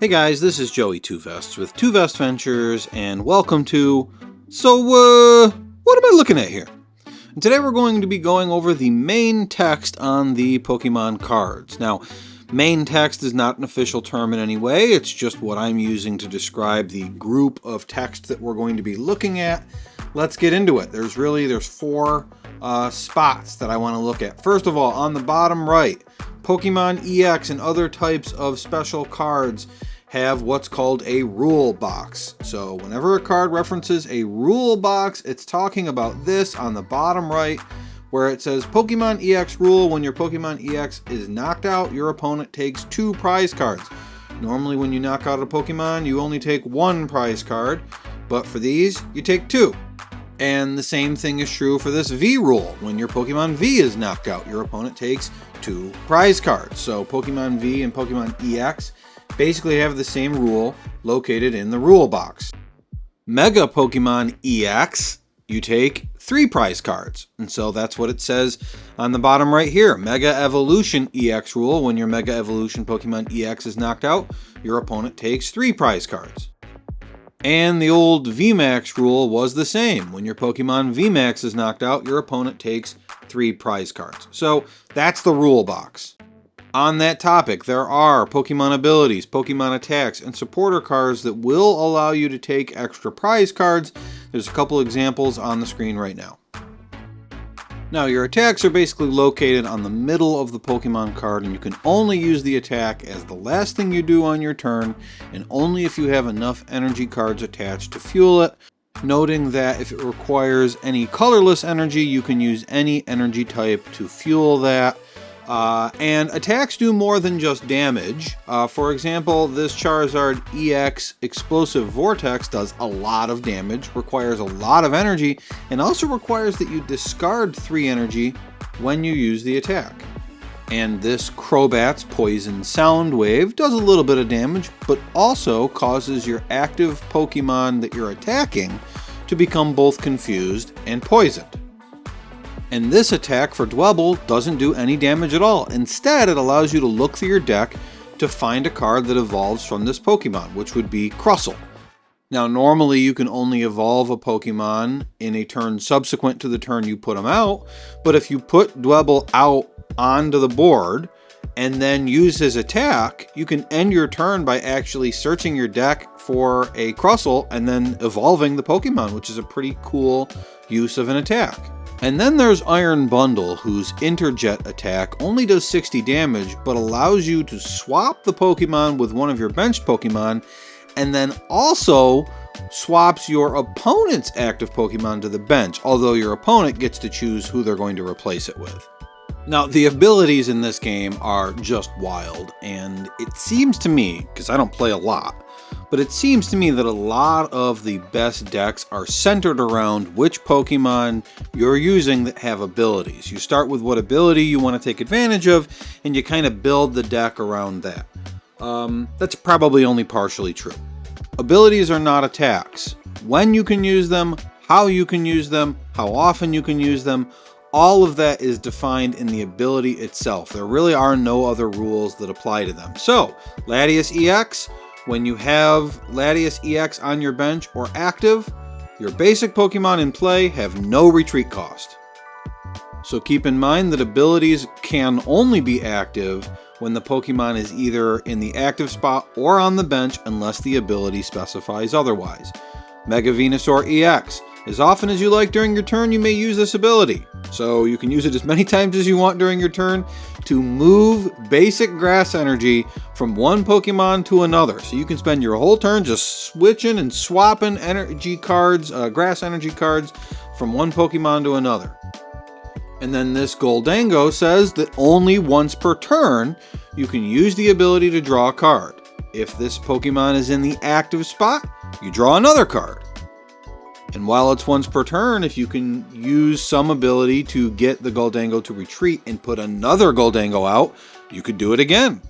Hey guys, this is Joey Two Vests with Two Vest Ventures, and welcome to what am I looking at here? And today we're going to be going over the main text on the Pokemon cards. Now, main text is not an official term in any way, it's just what I'm using to describe the group of text that we're going to be looking at. Let's get into it. There's four spots that I want to look at. First of all, on the bottom right, Pokemon EX and other types of special cards have what's called a rule box. So whenever a card references a rule box, it's talking about this on the bottom right, where it says Pokemon EX rule: when your Pokemon EX is knocked out, your opponent takes 2 prize cards. Normally when you knock out a Pokemon, you only take 1 prize card, but for these, you take 2. And the same thing is true for this V rule. When your Pokemon V is knocked out, your opponent takes 2 prize cards. So Pokemon V and Pokemon EX basically have the same rule located in the rule box. Mega Pokemon EX, you take 3 prize cards. And so that's what it says on the bottom right here. Mega Evolution EX rule: when your Mega Evolution Pokemon EX is knocked out, your opponent takes 3 prize cards. And the old VMAX rule was the same. When your Pokemon VMAX is knocked out, your opponent takes 3 prize cards. So that's the rule box. On that topic, there are Pokemon abilities, Pokemon attacks, and supporter cards that will allow you to take extra prize cards. There's a couple examples on the screen right now. Now, your attacks are basically located on the middle of the Pokemon card, and you can only use the attack as the last thing you do on your turn, and only if you have enough energy cards attached to fuel it. Noting that if it requires any colorless energy, you can use any energy type to fuel that. And attacks do more than just damage. For example, this Charizard EX Explosive Vortex does a lot of damage, requires a lot of energy, and also requires that you discard 3 energy when you use the attack. And this Crobat's Poison Sound Wave does a little bit of damage, but also causes your active Pokemon that you're attacking to become both confused and poisoned. And this attack for Dwebble doesn't do any damage at all. Instead, it allows you to look through your deck to find a card that evolves from this Pokemon, which would be Crustle. Now, normally you can only evolve a Pokemon in a turn subsequent to the turn you put them out, but if you put Dwebble out onto the board and then use his attack, you can end your turn by actually searching your deck for a Crustle and then evolving the Pokemon, which is a pretty cool use of an attack. And then there's Iron Bundle, whose Interjet attack only does 60 damage, but allows you to swap the Pokemon with one of your benched Pokemon, and then also swaps your opponent's active Pokemon to the bench, although your opponent gets to choose who they're going to replace it with. Now, the abilities in this game are just wild, and it seems to me, because I don't play a lot, but it seems to me that a lot of the best decks are centered around which Pokemon you're using that have abilities. You start with what ability you want to take advantage of, and you kind of build the deck around that. That's probably only partially true. Abilities are not attacks. When you can use them, how you can use them, how often you can use them, all of that is defined in the ability itself. There really are no other rules that apply to them. So, Latias EX, when you have Latias EX on your bench or active, your basic Pokemon in play have no retreat cost. So keep in mind that abilities can only be active when the Pokemon is either in the active spot or on the bench unless the ability specifies otherwise. Mega Venusaur EX. As often as you like during your turn, you may use this ability. So you can use it as many times as you want during your turn to move basic grass energy from one Pokemon to another. So you can spend your whole turn just switching and swapping energy cards, grass energy cards from one Pokemon to another. And then this Goldango says that only once per turn, you can use the ability to draw a card. If this Pokemon is in the active spot, you draw another card. And while it's once per turn, if you can use some ability to get the Goldango to retreat and put another Goldango out, you could do it again.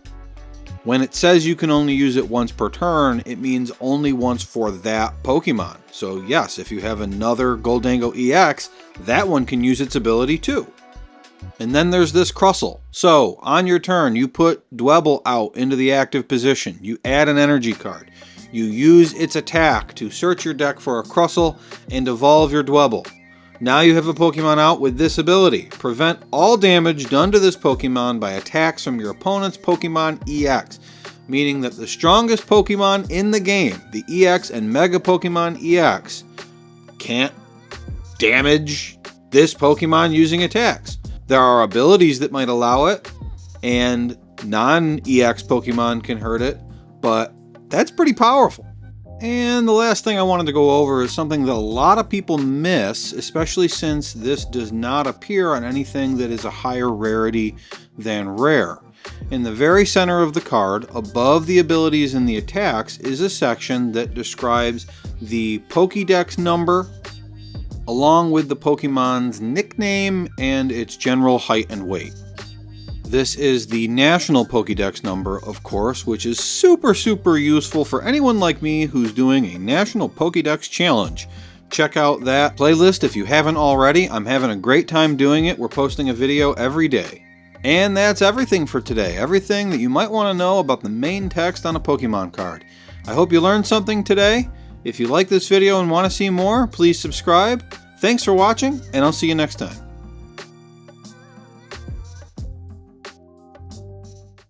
When it says you can only use it once per turn, it means only once for that Pokemon. So yes, if you have another Goldango EX, that one can use its ability too. And then there's this Crustle. So, on your turn, you put Dwebble out into the active position. You add an energy card. You use its attack to search your deck for a Crustle and evolve your Dwebble. Now you have a Pokemon out with this ability. Prevent all damage done to this Pokemon by attacks from your opponent's Pokemon EX. Meaning that the strongest Pokemon in the game, the EX and Mega Pokemon EX, can't damage this Pokemon using attacks. There are abilities that might allow it, and non-EX Pokemon can hurt it, but that's pretty powerful. And the last thing I wanted to go over is something that a lot of people miss, especially since this does not appear on anything that is a higher rarity than rare. In the very center of the card, above the abilities and the attacks, is a section that describes the Pokédex number, along with the Pokemon's nickname and its general height and weight. This is the national Pokédex number, of course, which is super useful for anyone like me who's doing a national Pokédex challenge. Check out that playlist if you haven't already. I'm having a great time doing it. We're posting a video every day. And that's everything for today. Everything that you might want to know about the main text on a Pokemon card. I hope you learned something today. If you like this video and want to see more, please subscribe. Thanks for watching, and I'll see you next time.